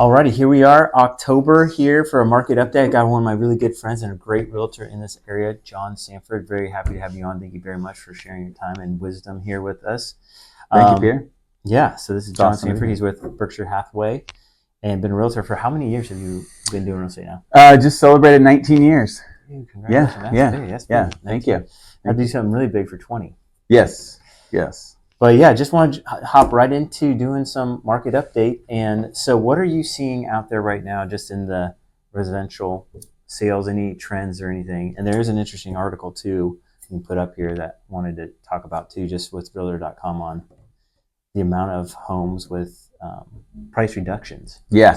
Alrighty, here we are, October here for a market update. I got one of my really good friends and a great realtor in this area, Jon Sanford. Very happy to have you on. Thank you very much for sharing your time and wisdom here with us. Thank you, Peter. Yeah, so this is Jon awesome Sanford. He's with Berkshire Hathaway and been a realtor for how many years have you been doing real estate now? Just celebrated 19 years. Dude, congratulations. Yeah. That's big. Thank you. I'd do something really big for 20. Yes. But yeah, just want to hop right into doing some market update. And so what are you seeing out there right now just in the residential sales, any trends or anything? And there is an interesting article too you put up here that I wanted to talk about too, just with realtor.com on the amount of homes with price reductions. Yeah.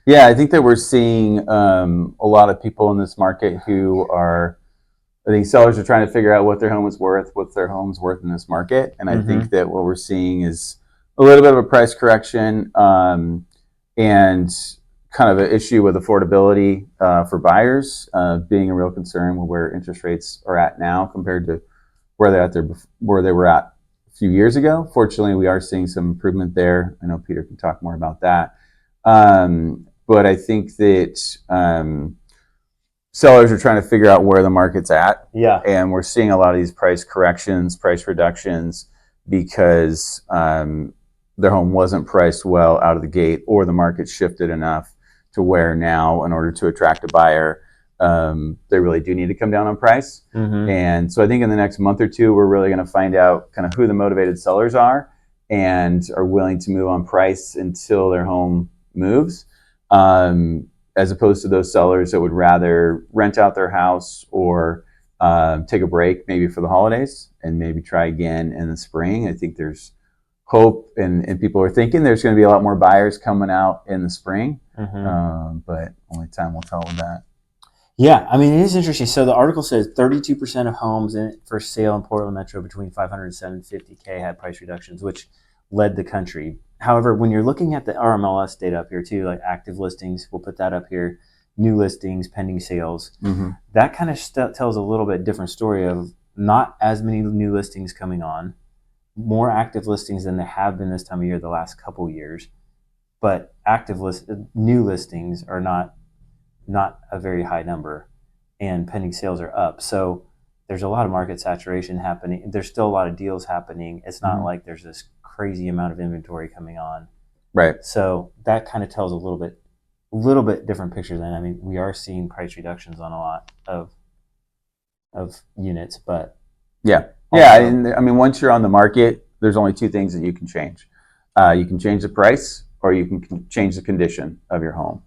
I think that we're seeing a lot of people in this market who are, I think sellers are trying to figure out what their home is worth, what's their home's worth in this market. And I think that what we're seeing is a little bit of a price correction and kind of an issue with affordability for buyers being a real concern with where interest rates are at now compared to where they were at a few years ago. Fortunately, we are seeing some improvement there. I know Peter can talk more about that. But I think that sellers are trying to figure out where the market's at. Yeah. And we're seeing a lot of these price corrections, price reductions, because their home wasn't priced well out of the gate, or the market shifted enough to where now, in order to attract a buyer, they really do need to come down on price. And so I think in the next month or two, we're really going to find out kind of who the motivated sellers are and are willing to move on price until their home moves. As opposed to those sellers that would rather rent out their house or take a break maybe for the holidays and maybe try again in the spring. I think there's hope and people are thinking there's going to be a lot more buyers coming out in the spring, but only time will tell with that. Yeah, I mean, it is interesting. So the article says 32% of homes for sale in Portland Metro between 500 and 750K had price reductions, which led the country. However, when you're looking at the NMLS data up here too, like active listings, we'll put that up here, new listings, pending sales, that kind of tells a little bit different story of not as many new listings coming on, more active listings than there have been this time of year the last couple of years, but new listings are not a very high number, and pending sales are up. So there's a lot of market saturation happening. There's still a lot of deals happening. It's not like there's this crazy amount of inventory coming on. Right. So that kind of tells a little bit different picture than, I mean, we are seeing price reductions on a lot of units, but and I mean, once you're on the market, there's only two things that you can change. You can change the price, or you can change the condition of your home.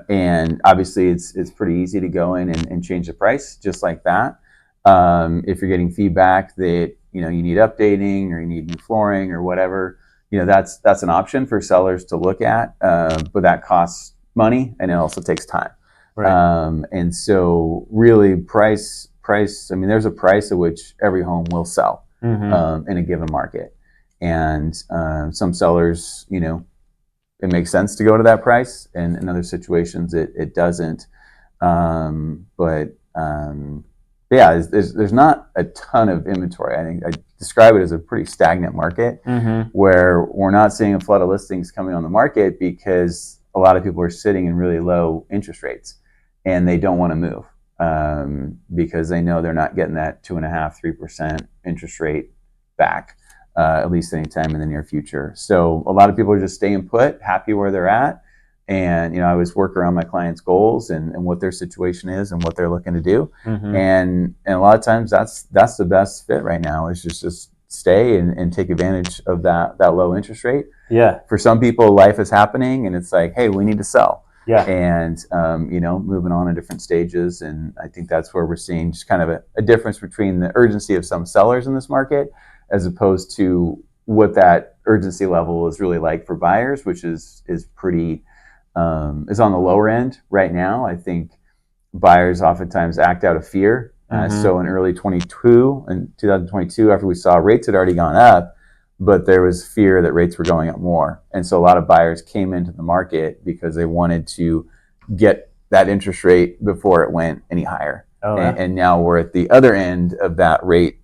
And obviously it's pretty easy to go in and change the price just like that. If you're getting feedback that, you need updating or you need new flooring or whatever, that's an option for sellers to look at. But that costs money and it also takes time. Right. And so really price, I mean, there's a price at which every home will sell in a given market. And some sellers, it makes sense to go to that price, and in other situations it doesn't. There's not a ton of inventory. I think I describe it as a pretty stagnant market where we're not seeing a flood of listings coming on the market because a lot of people are sitting in really low interest rates and they don't want to move because they know they're not getting that 2.5-3% interest rate back. At least anytime in the near future. So a lot of people are just staying put, happy where they're at. And, I always work around my clients' goals and what their situation is and what they're looking to do. And a lot of times that's the best fit right now is just stay and take advantage of that low interest rate. Yeah. For some people, life is happening and it's like, hey, we need to sell. Yeah. And, moving on in different stages. And I think that's where we're seeing just kind of a difference between the urgency of some sellers in this market as opposed to what that urgency level is really like for buyers, which is pretty, is on the lower end right now. I think buyers oftentimes act out of fear. So in early 2022, after we saw rates had already gone up, but there was fear that rates were going up more. And so a lot of buyers came into the market because they wanted to get that interest rate before it went any higher. And now we're at the other end of that rate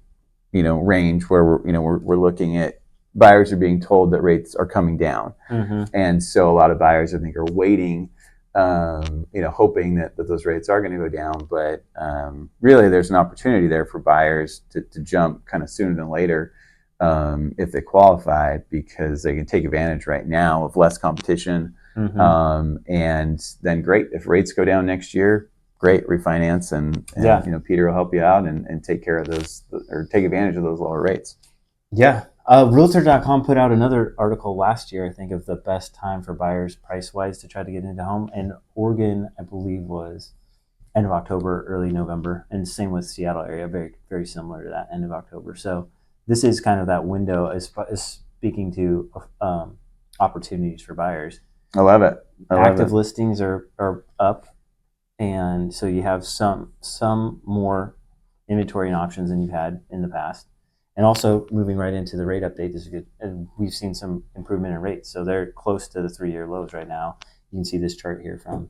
range where we're looking at buyers are being told that rates are coming down. Mm-hmm. And so a lot of buyers, I think, are waiting, hoping that those rates are going to go down. But really, there's an opportunity there for buyers to jump kind of sooner than later if they qualify, because they can take advantage right now of less competition. Mm-hmm. And then great, if rates go down next year, great, refinance, and Peter will help you out and take care of those, or take advantage of those lower rates. Yeah. Realtor.com put out another article last year, I think, of the best time for buyers price-wise to try to get into home. And Oregon, I believe, was end of October, early November. And same with Seattle area, very, very similar to that, end of October. So this is kind of that window as speaking to opportunities for buyers. I love it. Active listings are up. And so you have some more inventory and options than you've had in the past. And also moving right into the rate update is good. And we've seen some improvement in rates. So they're close to the 3-year lows right now. You can see this chart here from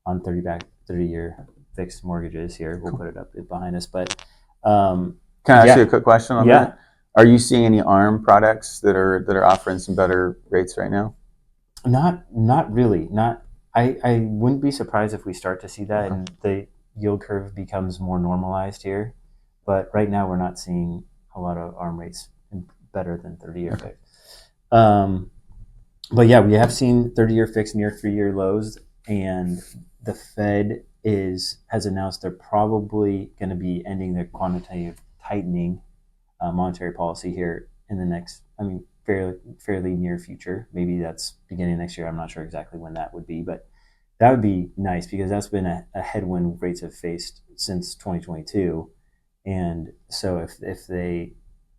on 30-year fixed mortgages here. We'll put it up behind us. But can I ask you a quick question on that? Are you seeing any ARM products that are offering some better rates right now? Not really. I wouldn't be surprised if we start to see that and the yield curve becomes more normalized here. But right now we're not seeing a lot of ARM rates better than 30-year fixed. But yeah, we have seen 30-year fixed near 3-year lows, and the Fed has announced they're probably going to be ending their quantitative tightening monetary policy here in the next, fairly near future. Maybe that's beginning next year. I'm not sure exactly when that would be, but that would be nice because that's been a headwind rates have faced since 2022. And so if they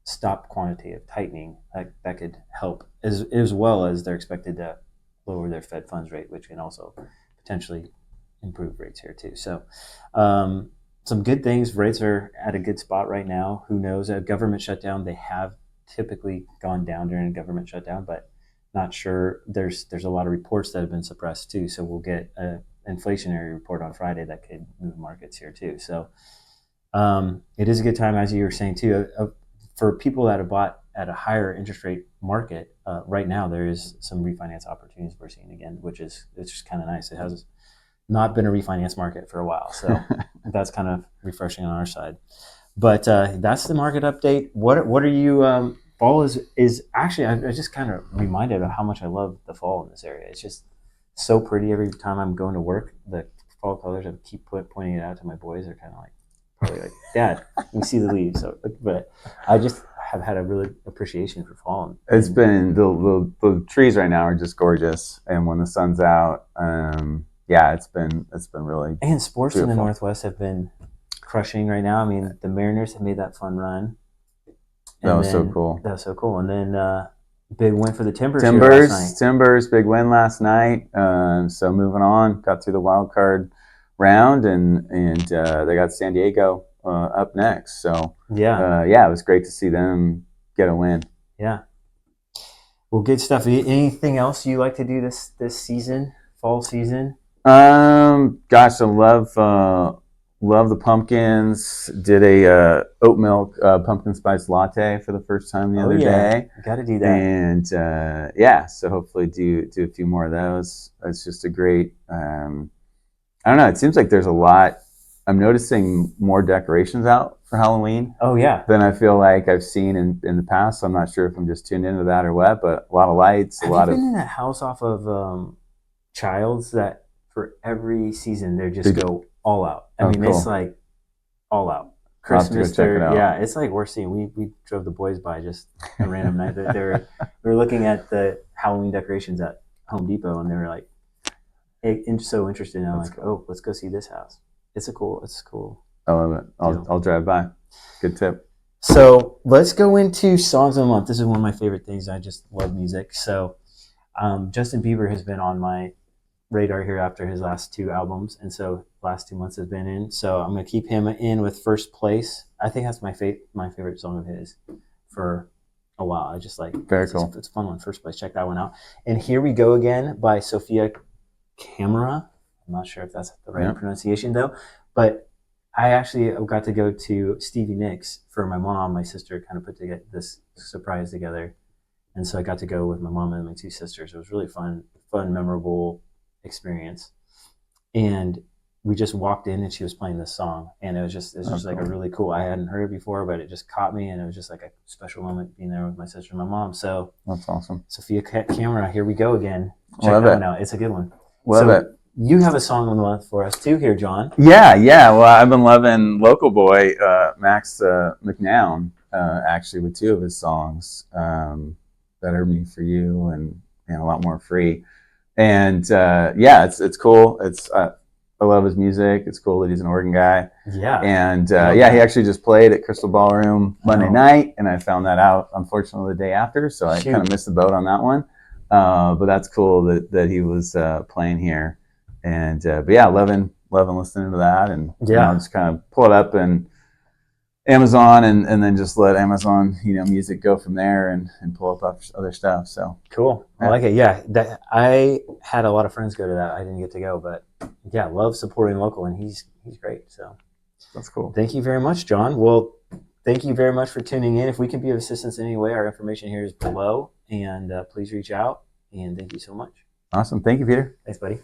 stop quantitative tightening, that could help, as well as they're expected to lower their Fed funds rate, which can also potentially improve rates here too. So some good things. Rates are at a good spot right now. Who knows? A government shutdown, they have typically gone down during a government shutdown, but not sure. There's a lot of reports that have been suppressed too. So we'll get an inflationary report on Friday that could move markets here too. So it is a good time, as you were saying too, for people that have bought at a higher interest rate market. Right now, there is some refinance opportunities we're seeing again, it's just kind of nice. It has not been a refinance market for a while, so that's kind of refreshing on our side. But that's the market update. What are you? Fall is actually, I just kind of reminded of how much I love the fall in this area. It's just so pretty every time I'm going to work. The fall colors, I keep pointing it out to my boys. They're kind of like, probably like, Dad, we see the leaves. So, but I just have had a really appreciation for fall. It's been the trees right now are just gorgeous, and when the sun's out, it's been really. And sports beautiful. In the Northwest have been crushing right now. I mean, the Mariners have made that fun run. That was so cool. That was so cool. And then big win for the Timbers. Timbers, big win last night. So moving on, got through the wild card round, and they got San Diego up next. So it was great to see them get a win. Yeah. Well, good stuff. Anything else you like to do this season, fall season? Gosh, I love the pumpkins. Did a oat milk pumpkin spice latte for the first time the other day. Got to do that. And so hopefully do a few more of those. It's just a great. I don't know. It seems like there's a lot. I'm noticing more decorations out for Halloween. Oh yeah. Than I feel like I've seen in the past. So I'm not sure if I'm just tuned into that or what. But a lot of lights. Have you been in that house off of Childs that for every season they just go all out? I mean, cool. It's like all out. Christmas, it's like we're seeing. We drove the boys by just a random night. We were looking at the Halloween decorations at Home Depot, and they were like, so interested. And I'm like, cool. Let's go see this house. It's cool. I love it. I'll drive by. Good tip. So let's go into songs of the month. This is one of my favorite things. I just love music. So Justin Bieber has been on my radar here after his last 2 albums, and so last 2 months has been in. So I'm gonna keep him in with First Place. I think that's my favorite song of his for a while. I just like very cool. It's a fun one. First Place. Check that one out. And Here We Go Again by Sophia Camera. I'm not sure if that's the right pronunciation though, but I actually got to go to Stevie Nicks for my mom. My sister kind of put this surprise together, And so I got to go with my mom and my two sisters. It was really fun, memorable experience. And we just walked in and she was playing this song, and it was just like a really cool. I hadn't heard it before, but it just caught me, and it was just like a special moment being there with my sister and my mom. So That's awesome. Sophia Camera, here we go again. Check Love that it. one out. It's a good one. Love it. You have a song on the month for us too here, John. Yeah. Well, I've been loving local boy Max McNown actually with two of his songs, "Better Me for You" and "A Lot More Free." And it's cool. I love his music. It's cool that he's an Oregon guy. Yeah. And he actually just played at Crystal Ballroom Monday night, and I found that out unfortunately the day after, so I kind of missed the boat on that one. But that's cool that he was playing here. And but yeah, loving listening to that, and just kind of pull it up and Amazon, and then just let Amazon music go from there, and pull up other stuff. So cool. I like it. Yeah, that I had a lot of friends go to that. I didn't get to go, but yeah, love supporting local, and he's great. So that's cool. Thank you very much, John. Well, thank you very much for tuning in. If we can be of assistance in any way, our information here is below, and please reach out. And thank you so much. Awesome. Thank you, Peter. Thanks, buddy.